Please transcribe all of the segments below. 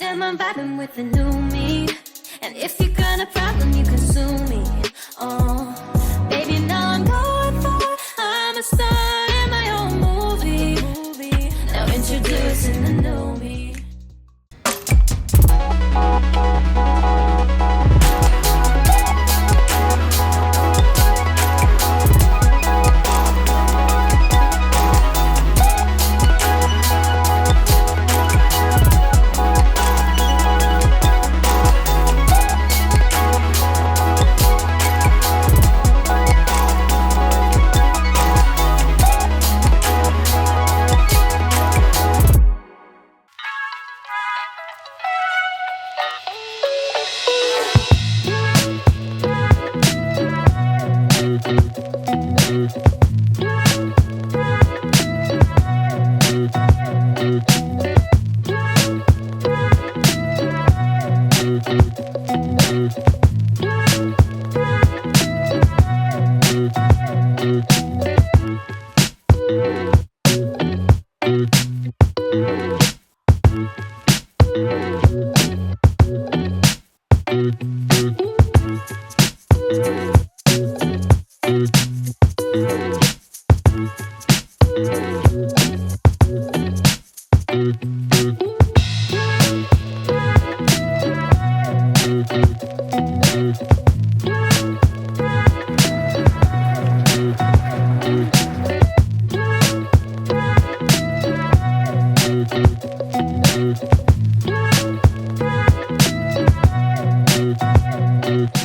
am, I'm vibing with the new me. And if you got a problem, you can sue me. Oh, baby, now I'm going for it. I'm a star in my own movie. Now introducing the new me.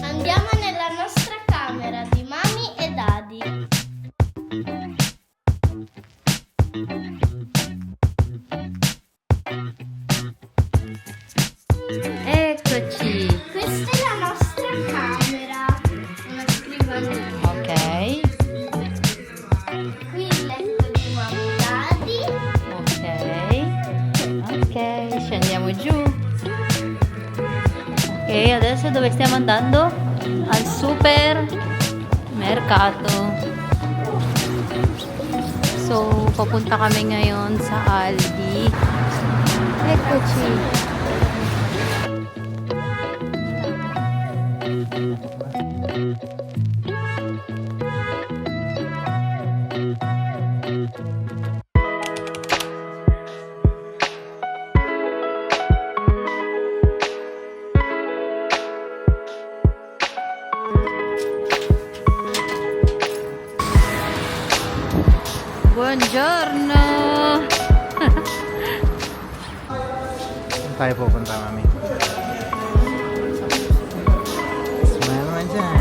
Andiamo nella nostra camera di mami e daddy. Eccoci. Questa è la nostra camera, una scrivania. Ok. Qui il letto di mami e daddy. Ok, scendiamo giù. Ok, adesso dove stiamo andando? Al supermercato. So, papunta kami ngayon sa Aldi. Eccoci. Buongiorno! Saan tayo pupunta, mami? Smile naman dyan.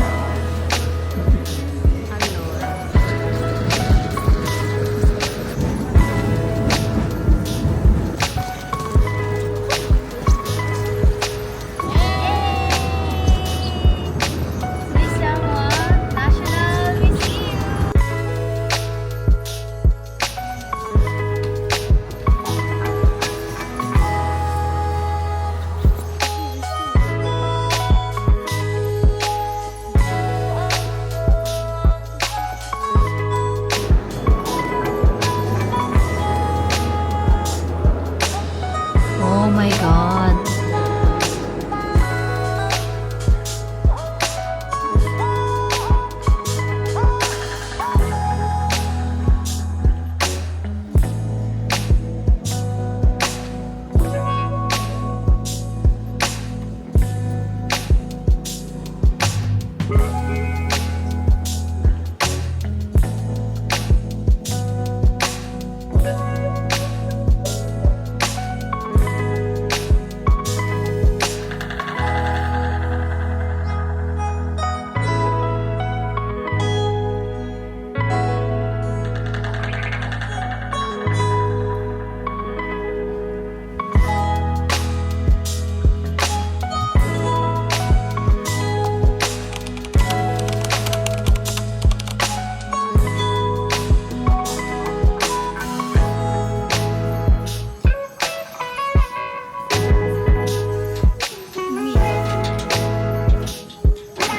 Qui siamo al National Museum. Oh my God.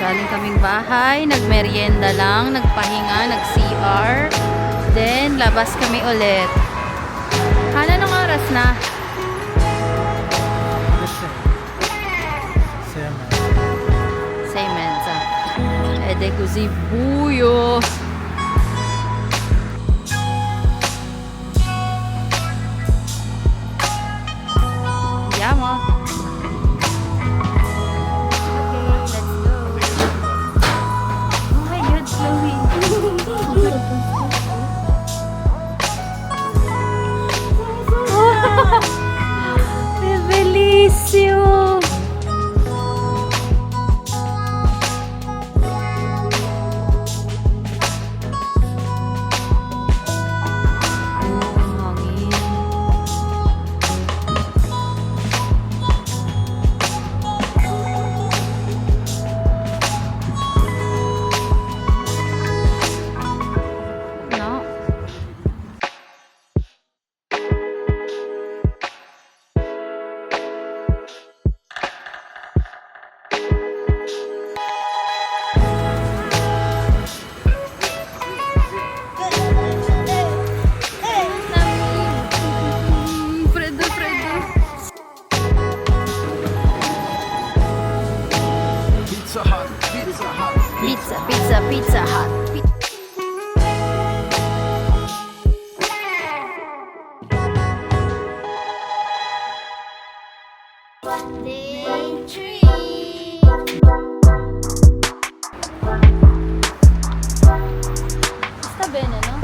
Galing kaming bahay, nagmerienda lang, nagpahinga, nag-CR. Then, labas kami ulit. Hala, ng oras na? Così buio. Andiamo. Okay, let's go. Oh my God, Chloe. È bellissimo. Pizza Hut. Day trip. Sta bene, no?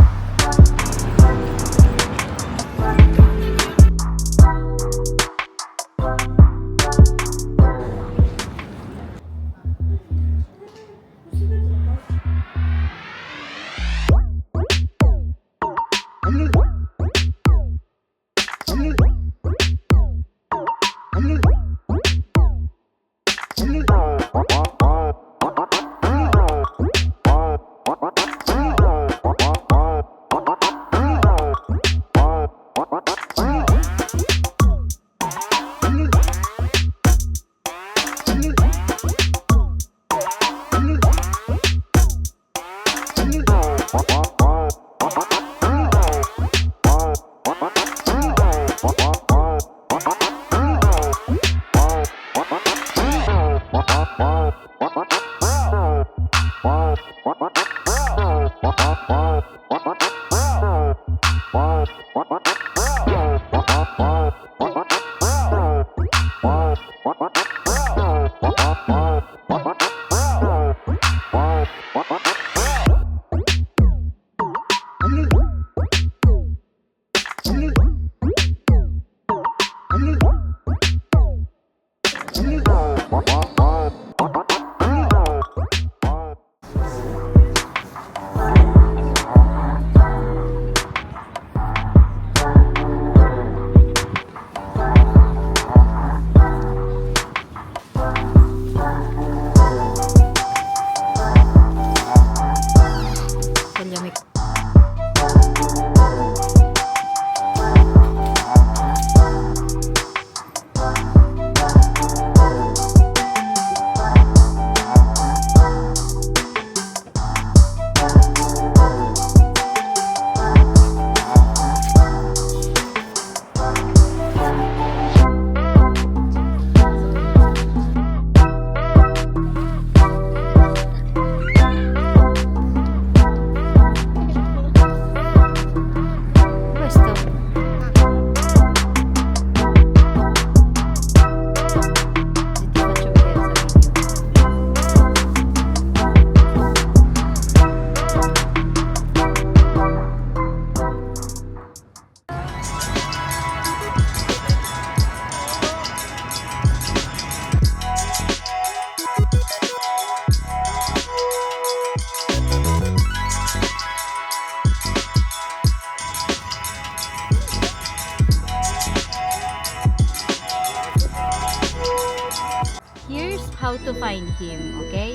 how to find him, okay?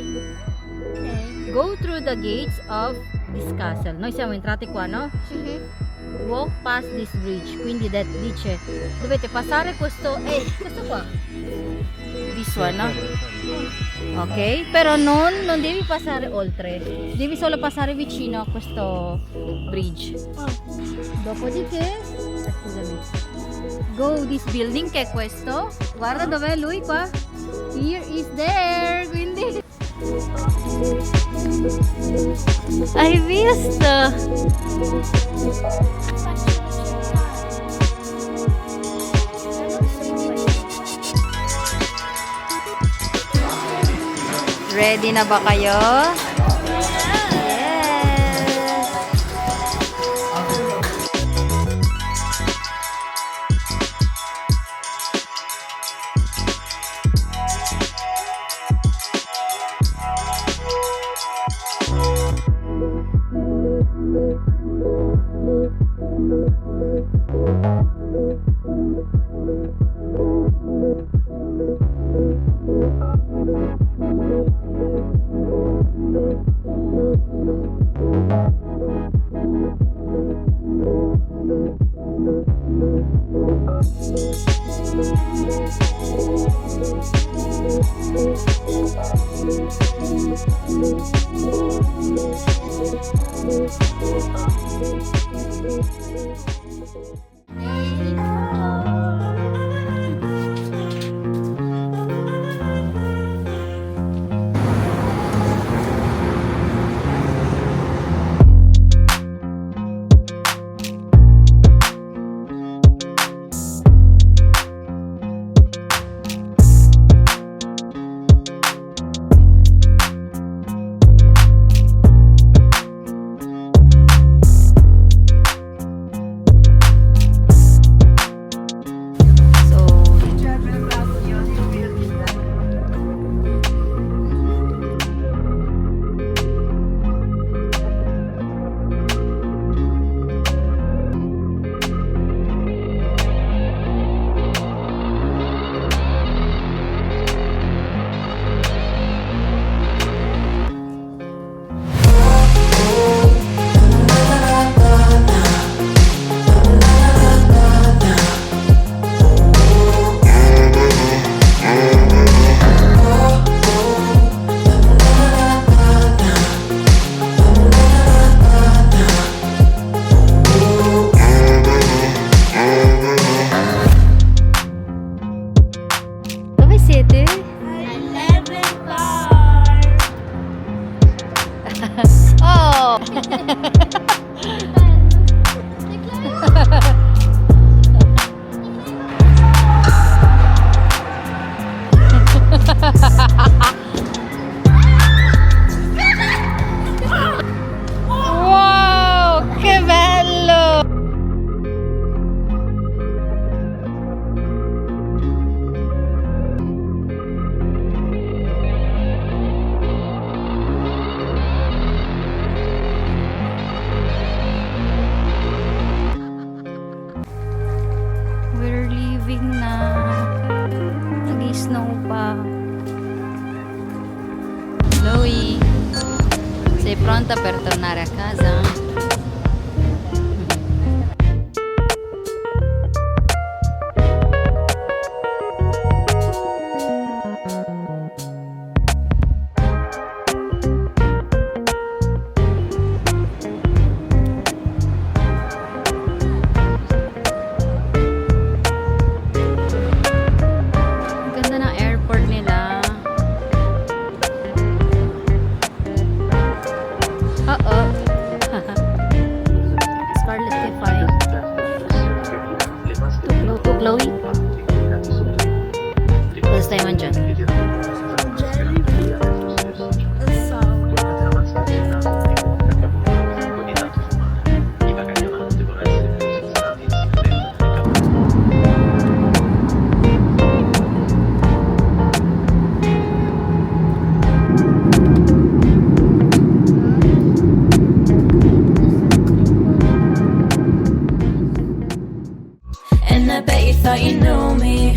Okay. Go through the gates of this castle. Noi siamo entrati qua, no? Walk past this bridge. Quindi dice, dovete passare questo qua. This one, no? Ok, però non devi passare oltre. Devi solo passare vicino a questo bridge. Dopodiché, scusami, go this building che è questo. Guarda dov'è lui qua. Here is there. Quindi Hai visto? Ready na ba kayo? Yes! Wow, che bello! We're leaving na. Nag-snow pa. Chloe, sei pronta per tornare a casa? Chloe? Cosa stai mangiando? And I bet you thought you knew me.